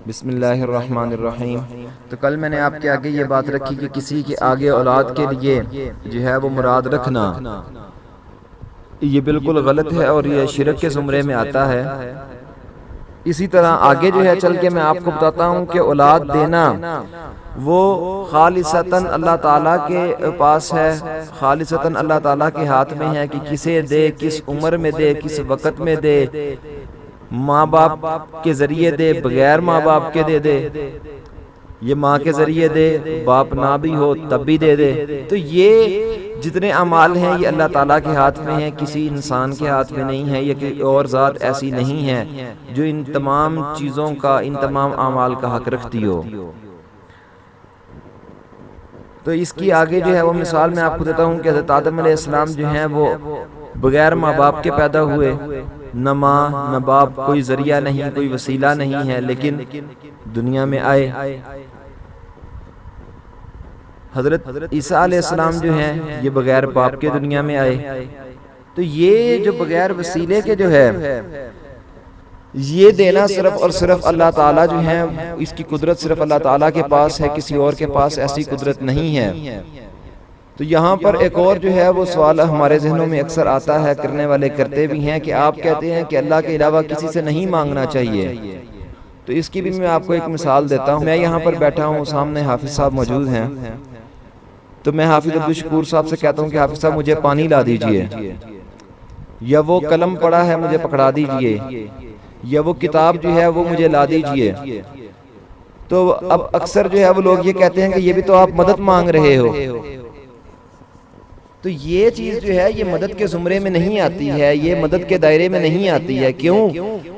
بسم اللہ الرحمن الرحیم۔ تو کل میں نے آپ کے آگے یہ بات رکھی کہ کسی کے آگے اولاد کے لیے جو ہے وہ مراد رکھنا یہ بالکل غلط ہے اور یہ شرک کے زمرے میں آتا ہے۔ اسی طرح آگے جو ہے چل کے میں آپ کو بتاتا ہوں کہ اولاد دینا وہ خالصتاً اللہ تعالیٰ کے پاس ہے، خالصتاً اللہ تعالیٰ کے ہاتھ میں ہے کہ کسے دے، کس عمر میں دے، کس وقت میں دے، ماں باپ کے ذریعے دے، بغیر ماں باپ کے دے دے، یہ ماں کے ذریعے دے، باپ نہ بھی ہو تب بھی دے دے۔ تو یہ جتنے اعمال ہیں یہ اللہ تعالیٰ کے ہاتھ میں ہیں، کسی انسان کے ہاتھ میں نہیں ہے، یا کوئی اور ذات ایسی نہیں ہے جو ان تمام چیزوں کا، ان تمام اعمال کا حق رکھتی ہو۔ تو اس کی آگے جو ہے وہ مثال میں آپ کو دیتا ہوں کہ حضرت آدم علیہ السلام جو ہیں وہ بغیر ماں باپ کے پیدا ہوئے، نہ ماں نہ باپ، کوئی ذریعہ نہیں، کوئی وسیلہ نہیں ہے، لیکن دنیا میں آئے۔ حضرت عیسیٰ علیہ السلام جو ہیں یہ بغیر باپ کے دنیا میں آئے۔ تو یہ جو بغیر وسیلے کے جو ہے یہ دینا صرف اور صرف اللہ تعالیٰ جو ہے، اس کی قدرت صرف اللہ تعالیٰ کے پاس ہے، کسی اور کے پاس ایسی قدرت نہیں ہے۔ تو یہاں پر ایک اور جو ہے وہ سوال ہمارے ذہنوں میں اکثر آتا ہے، کرنے والے کرتے بھی ہیں، کہ آپ کہتے ہیں کہ اللہ کے علاوہ کسی سے نہیں مانگنا چاہیے۔ تو اس کی بھی میں آپ کو ایک مثال دیتا ہوں۔ میں یہاں پر بیٹھا ہوں، سامنے حافظ صاحب موجود ہیں، تو میں حافظ عبدالشکور صاحب سے کہتا ہوں کہ حافظ صاحب مجھے پانی لا دیجئے، یا وہ قلم پڑا ہے مجھے پکڑا دیجئے، یا وہ کتاب جو ہے وہ مجھے لا دیجئے۔ تو اب اکثر جو ہے وہ لوگ یہ کہتے ہیں کہ یہ بھی تو آپ مدد مانگ رہے ہو۔ تو یہ چیز جو ہے یہ مدد کے زمرے میں نہیں آتی ہے، یہ مدد کے دائرے میں نہیں آتی ہے۔ کیوں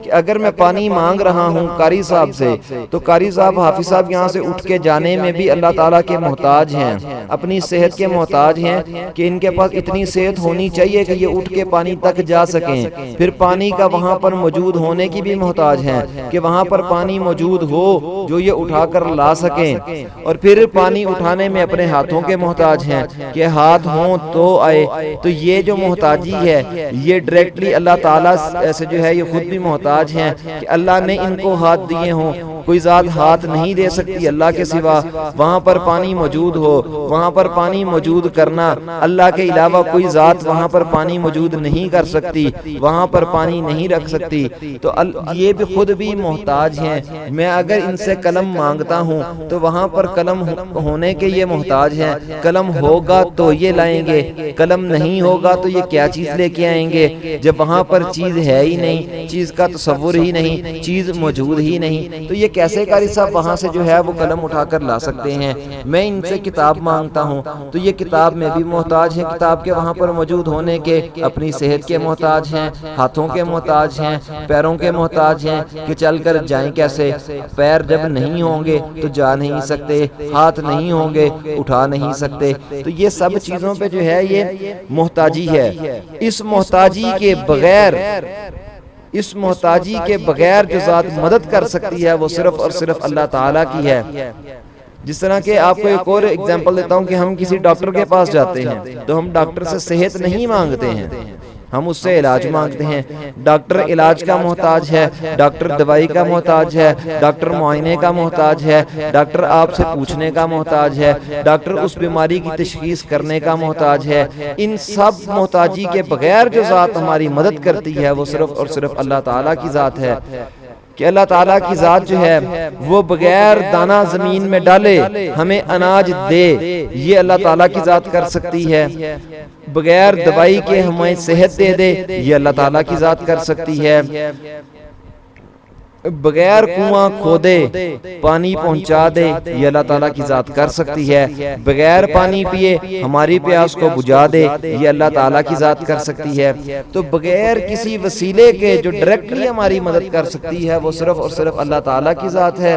کہ اگر میں پانی مانگ رہا ہوں قاری صاحب سے، تو قاری صاحب، حافظ صاحب یہاں سے اٹھ کے جانے میں بھی اللہ تعالیٰ کے محتاج ہیں، اپنی صحت کے محتاج ہیں کہ ان کے پاس اتنی صحت ہونی چاہیے کہ یہ اٹھ کے پانی تک جا سکیں۔ پھر پانی کا وہاں پر موجود ہونے کی بھی محتاج ہیں کہ وہاں پر پانی موجود ہو جو یہ اٹھا کر لا سکیں، اور پھر پانی اٹھانے میں اپنے ہاتھوں کے محتاج ہیں کہ ہاتھ ہوں تو آئے۔ تو یہ جو محتاجی ہے یہ ڈائریکٹلی اللہ تعالیٰ سے جو ہے یہ خود بھی محتاج ہیں کہ اللہ نے ان کو ہاتھ دیے ہوں، کوئی ذات ہاتھ نہیں دے سکتی اللہ کے سوا۔ وہاں پر پانی موجود ہو، وہاں پر پانی موجود کرنا اللہ کے علاوہ کوئی ذات وہاں پر پانی موجود نہیں کر سکتی، وہاں پر پانی نہیں رکھ سکتی۔ تو یہ بھی خود بھی محتاج ہیں۔ میں اگر ان سے قلم مانگتا ہوں تو وہاں پر قلم ہونے کے یہ محتاج ہیں، قلم ہوگا تو یہ لائیں گے، قلم نہیں ہوگا تو یہ کیا چیز لے کے آئیں گے؟ جب وہاں پر چیز ہے ہی نہیں، چیز کا تصور ہی نہیں، چیز موجود ہی نہیں، تو یہ کیسے قاری صاحب وہاں سے جو ہے وہ قلم اٹھا کر لا سکتے ہیں؟ میں ان سے کتاب مانگتا ہوں تو یہ کتاب میں بھی محتاج ہیں، کتاب کے وہاں پر موجود ہونے کے، اپنی صحت کے محتاج ہیں، ہاتھوں کے محتاج ہیں، پیروں کے محتاج ہیں کہ چل کر جائیں کیسے؟ پیر جب نہیں ہوں گے تو جا نہیں سکتے، ہاتھ نہیں ہوں گے اٹھا نہیں سکتے۔ تو یہ سب چیزوں پہ جو ہے یہ محتاجی ہے۔ اس محتاجی کے بغیر، اس محتاجی کے بغیر جو ذات مدد کر سکتی ہے وہ صرف اور صرف اللہ تعالیٰ کی ہے۔ جس طرح کہ آپ کو ایک اور اگزامپل دیتا ہوں کہ ہم کسی ڈاکٹر کے پاس جاتے ہیں تو ہم ڈاکٹر سے صحت نہیں مانگتے ہیں، ہم اس سے علاج مانگتے ہیں۔ ڈاکٹر علاج کا محتاج ہے، ڈاکٹر دوائی کا محتاج ہے، ڈاکٹر معائنے کا محتاج ہے، ڈاکٹر آپ سے پوچھنے کا محتاج ہے، ڈاکٹر اس بیماری کی تشخیص کرنے کا محتاج ہے۔ ان سب محتاجی کے بغیر جو ذات ہماری مدد کرتی ہے وہ صرف اور صرف اللہ تعالیٰ کی ذات ہے۔ کہ اللہ تعالیٰ کی ذات جو ہے وہ بغیر دانہ زمین میں ڈالے ہمیں اناج دے، یہ اللہ تعالیٰ کی ذات کر سکتی ہے۔ بغیر دوائی کے ہمیں صحت دے دے، یہ اللہ تعالیٰ کی ذات کر سکتی ہے۔ بغیر کنواں کھودے پانی پہنچا دے، یہ اللہ تعالیٰ کی ذات کر سکتی ہے۔ بغیر پانی پیے ہماری پیاس کو بجھا دے، یہ اللہ تعالیٰ کی ذات کر سکتی ہے۔ تو بغیر کسی وسیلے کے جو ڈائریکٹلی ہماری مدد کر سکتی ہے وہ صرف اور صرف اللہ تعالیٰ کی ذات ہے،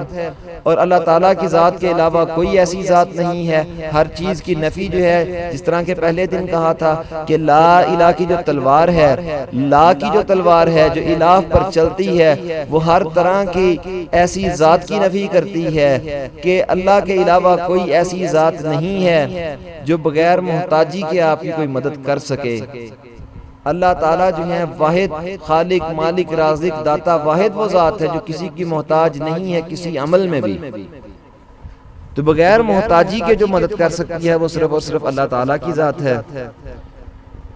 اور اللہ تعالیٰ کی ذات کے علاوہ کوئی ایسی ذات نہیں ہے۔ ہر چیز کی نفی جو ہے، جس طرح کہ پہلے دن کہا تھا کہ لا الہ کی جو تلوار ہے، لا کی جو تلوار ہے جو الہ پر چلتی ہے، وہ ہر طرح کی ایسی ذات کی نفی کرتی ہے کہ اللہ کے علاوہ کوئی ایسی ذات نہیں ہے جو بغیر محتاجی کے آپ کی کوئی مدد کر سکے۔ اللہ تعالیٰ جو ہیں واحد خالق مالک رازق داتا، واحد وہ ذات ہے جو کسی کی محتاج نہیں ہے کسی عمل میں بھی، تو بغیر محتاجی کے جو مدد کر سکتی ہے وہ صرف اور صرف اللہ تعالیٰ کی ذات ہے۔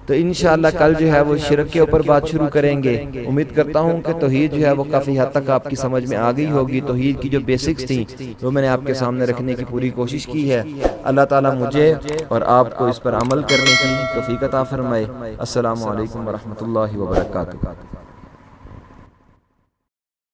تو انشاءاللہ کل جو ہے وہ شرک کے اوپر بات شروع کریں گے۔ امید کرتا ہوں کہ توحید جو ہے وہ کافی حد تک آپ کی سمجھ میں آ گئی ہوگی۔ توحید کی جو بیسکس تھیں وہ میں نے آپ کے سامنے رکھنے کی پوری کوشش کی ہے۔ اللہ تعالیٰ مجھے اور آپ کو اس پر عمل کرنے کی توفیق عطا فرمائے۔ السلام علیکم ورحمۃ اللہ وبرکاتہ۔